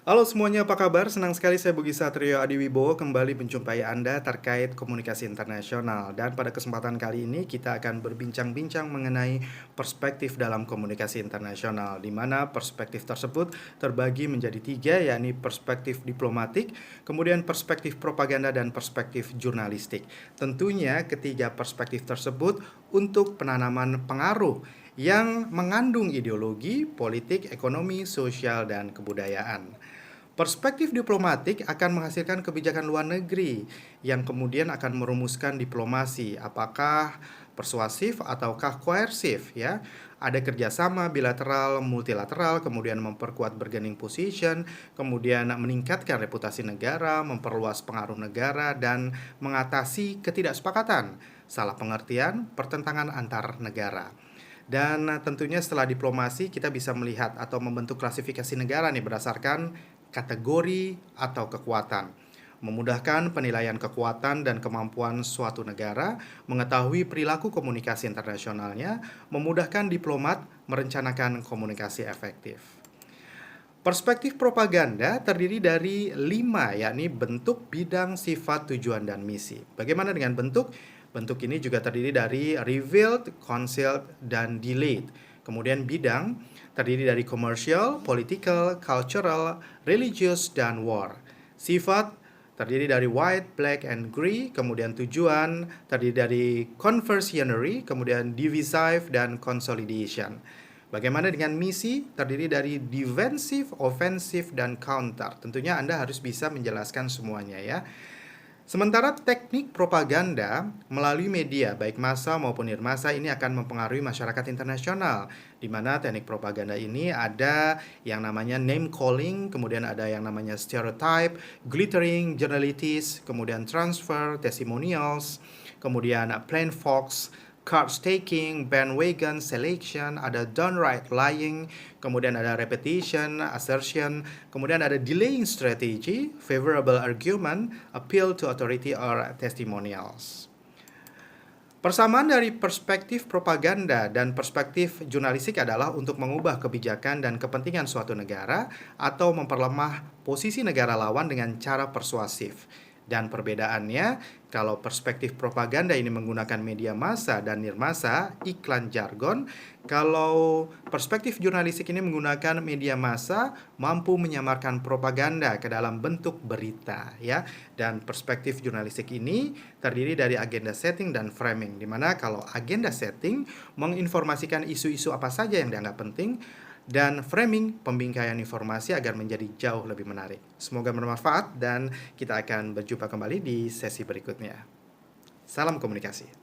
Halo semuanya, apa kabar? Senang sekali saya Budi Satrio Adiwibowo kembali menjumpai Anda terkait komunikasi internasional. Dan pada kesempatan kali ini kita akan berbincang-bincang mengenai perspektif dalam komunikasi internasional, di mana perspektif tersebut terbagi menjadi tiga, yakni perspektif diplomatik, kemudian perspektif propaganda, dan perspektif jurnalistik. Tentunya ketiga perspektif tersebut untuk penanaman pengaruh yang mengandung ideologi, politik, ekonomi, sosial, dan kebudayaan. Perspektif diplomatik akan menghasilkan kebijakan luar negeri yang kemudian akan merumuskan diplomasi, apakah persuasif ataukah koersif ya. Ada kerjasama bilateral, multilateral, kemudian memperkuat bargaining position, kemudian meningkatkan reputasi negara, memperluas pengaruh negara, dan mengatasi ketidaksepakatan, salah pengertian, pertentangan antar negara. Dan tentunya setelah diplomasi kita bisa melihat atau membentuk klasifikasi negara nih berdasarkan kategori atau kekuatan. Memudahkan penilaian kekuatan dan kemampuan suatu negara, mengetahui perilaku komunikasi internasionalnya, memudahkan diplomat merencanakan komunikasi efektif. Perspektif propaganda terdiri dari 5, yakni bentuk, bidang, sifat, tujuan, dan misi. Bagaimana dengan bentuk? Bentuk ini juga terdiri dari revealed, concealed, dan delayed. Kemudian bidang terdiri dari commercial, political, cultural, religious, dan war. Sifat terdiri dari white, black, and grey. Kemudian tujuan terdiri dari conversionary, kemudian divisive, dan consolidation. Bagaimana dengan misi? Terdiri dari defensive, offensive, dan counter. Tentunya Anda harus bisa menjelaskan semuanya ya. Sementara teknik propaganda melalui media, baik massa maupun nirmassa, ini akan mempengaruhi masyarakat internasional. Di mana teknik propaganda ini ada yang namanya name calling, kemudian ada yang namanya stereotype, glittering, generalities, kemudian transfer, testimonials, kemudian plain fox, card staking, bandwagon selection, ada downright lying, kemudian ada repetition, assertion, kemudian ada delaying strategy, favorable argument, appeal to authority or testimonials. Persamaan dari perspektif propaganda dan perspektif jurnalistik adalah untuk mengubah kebijakan dan kepentingan suatu negara atau memperlemah posisi negara lawan dengan cara persuasif. Dan perbedaannya, kalau perspektif propaganda ini menggunakan media massa dan nirmassa, iklan jargon, kalau perspektif jurnalistik ini menggunakan media massa, mampu menyamarkan propaganda ke dalam bentuk berita, ya. Dan perspektif jurnalistik ini terdiri dari agenda setting dan framing, di mana kalau agenda setting menginformasikan isu-isu apa saja yang dianggap penting, dan framing pembingkaian informasi agar menjadi jauh lebih menarik. Semoga bermanfaat dan kita akan berjumpa kembali di sesi berikutnya. Salam komunikasi.